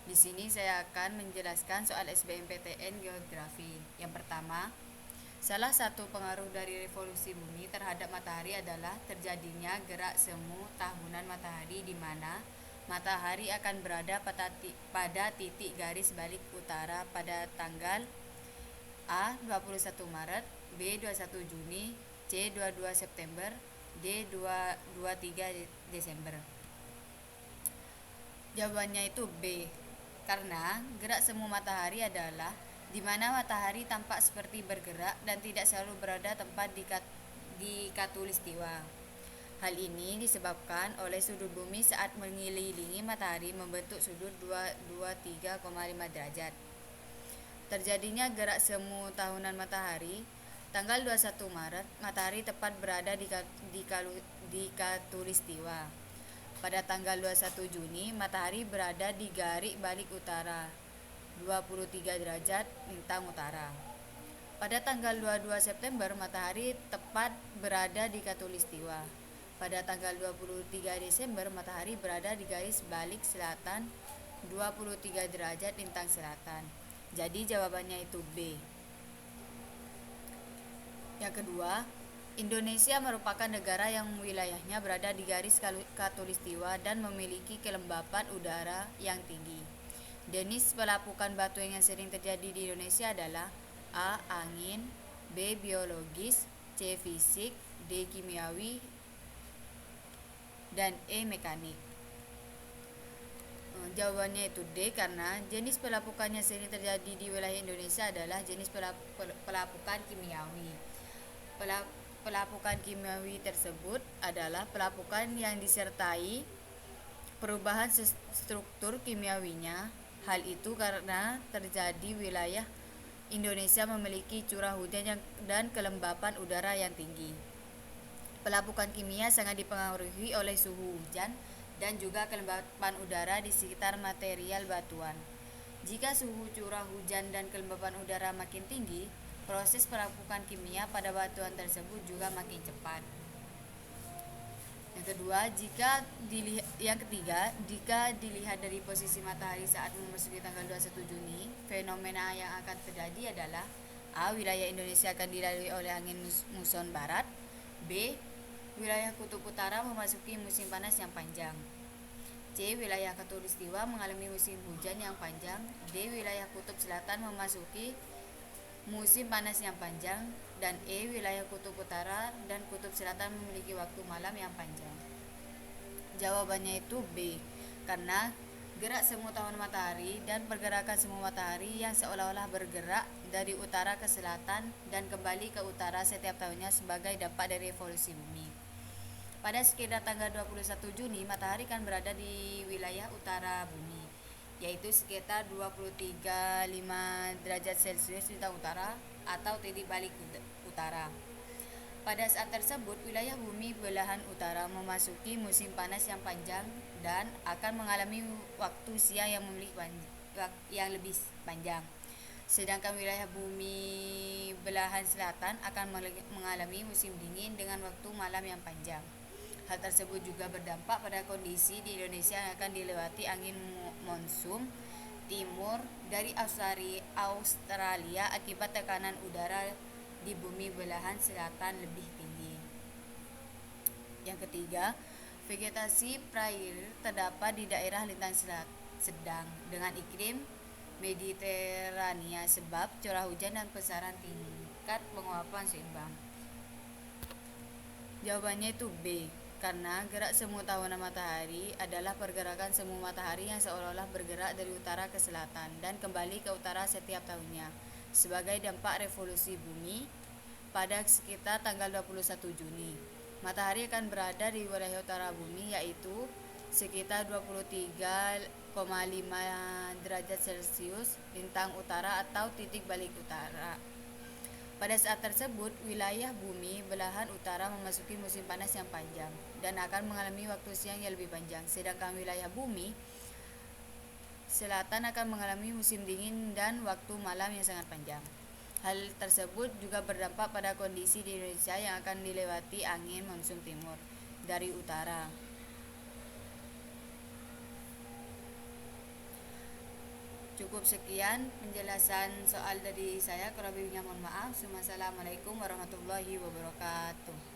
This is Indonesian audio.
Di sini saya akan menjelaskan soal SBMPTN Geografi. Yang pertama, salah satu pengaruh dari revolusi bumi terhadap matahari adalah terjadinya gerak semu tahunan matahari di mana matahari akan berada pada titik garis balik utara pada tanggal A 21 Maret, B 21 Juni, C 22 September, D 23 Desember. Jawabannya itu B. Karena gerak semu matahari adalah di mana matahari tampak seperti bergerak dan tidak selalu berada tempat di khatulistiwa. Hal ini disebabkan oleh sudut bumi saat mengelilingi matahari membentuk sudut 223,5 derajat. Terjadinya gerak semu tahunan matahari tanggal 21 Maret, matahari tepat berada di khatulistiwa. Pada tanggal 21 Juni, matahari berada di garis balik utara 23 derajat lintang utara. Pada tanggal 22 September, matahari tepat berada di khatulistiwa. Pada tanggal 23 Desember, matahari berada di garis balik selatan 23 derajat lintang selatan. Jadi jawabannya itu B. Yang kedua, Indonesia merupakan negara yang wilayahnya berada di garis khatulistiwa dan memiliki kelembapan udara yang tinggi. Jenis pelapukan batu yang sering terjadi di Indonesia adalah A. Angin, B. Biologis, C. Fisik, D. Kimiawi, dan E. Mekanik. Jawabannya itu D, karena jenis pelapukan yang sering terjadi di wilayah Indonesia adalah jenis pelapukan kimiawi. Pelapukan kimiawi tersebut adalah pelapukan yang disertai perubahan struktur kimiawinya. Hal itu karena terjadi wilayah Indonesia memiliki curah hujan dan kelembapan udara yang tinggi. Pelapukan kimia sangat dipengaruhi oleh suhu hujan dan juga kelembapan udara di sekitar material batuan. Jika suhu curah hujan dan kelembapan udara makin tinggi, proses pelapukan kimia pada batuan tersebut juga makin cepat. Yang ketiga, jika dilihat dari posisi matahari saat memasuki tanggal 21 Juni, fenomena yang akan terjadi adalah A. Wilayah Indonesia akan dilalui oleh angin muson barat. B. Wilayah kutub utara memasuki musim panas yang panjang. C. Wilayah khatulistiwa mengalami musim hujan yang panjang. D. Wilayah kutub selatan memasuki musim panas yang panjang. Dan E. Wilayah kutub utara dan kutub selatan memiliki waktu malam yang panjang. Jawabannya itu B, karena gerak semu tahunan matahari dan pergerakan semu matahari yang seolah-olah bergerak dari utara ke selatan dan kembali ke utara setiap tahunnya sebagai dampak dari revolusi bumi. Pada sekitar tanggal 21 Juni, matahari kan berada di wilayah utara bumi, yaitu sekitar 23,5 derajat Celcius lintang utara atau titik balik utara. Pada saat tersebut, wilayah bumi belahan utara memasuki musim panas yang panjang dan akan mengalami waktu siang yang lebih panjang. Sedangkan wilayah bumi belahan selatan akan mengalami musim dingin dengan waktu malam yang panjang. Hal tersebut juga berdampak pada kondisi di Indonesia yang akan dilewati angin monsun timur dari Australia akibat tekanan udara di bumi belahan selatan lebih tinggi. Yang ketiga, vegetasi prair terdapat di daerah lintang sedang dengan iklim Mediterania sebab curah hujan dan besaran tingkat penguapan seimbang. Jawabannya itu B, karena gerak semu tahunan matahari adalah pergerakan semu matahari yang seolah-olah bergerak dari utara ke selatan dan kembali ke utara setiap tahunnya. Sebagai dampak revolusi bumi, pada sekitar tanggal 21 Juni, matahari akan berada di wilayah utara bumi, yaitu sekitar 23,5 derajat Celcius lintang utara atau titik balik utara. Pada saat tersebut, wilayah bumi belahan utara memasuki musim panas yang panjang dan akan mengalami waktu siang yang lebih panjang, sedangkan wilayah bumi selatan akan mengalami musim dingin dan waktu malam yang sangat panjang. Hal tersebut juga berdampak pada kondisi di Indonesia yang akan dilewati angin monsun timur dari utara. cukup sekian penjelasan soal dari saya. Kurang lebihnya mohon maaf. Assalamualaikum warahmatullahi wabarakatuh.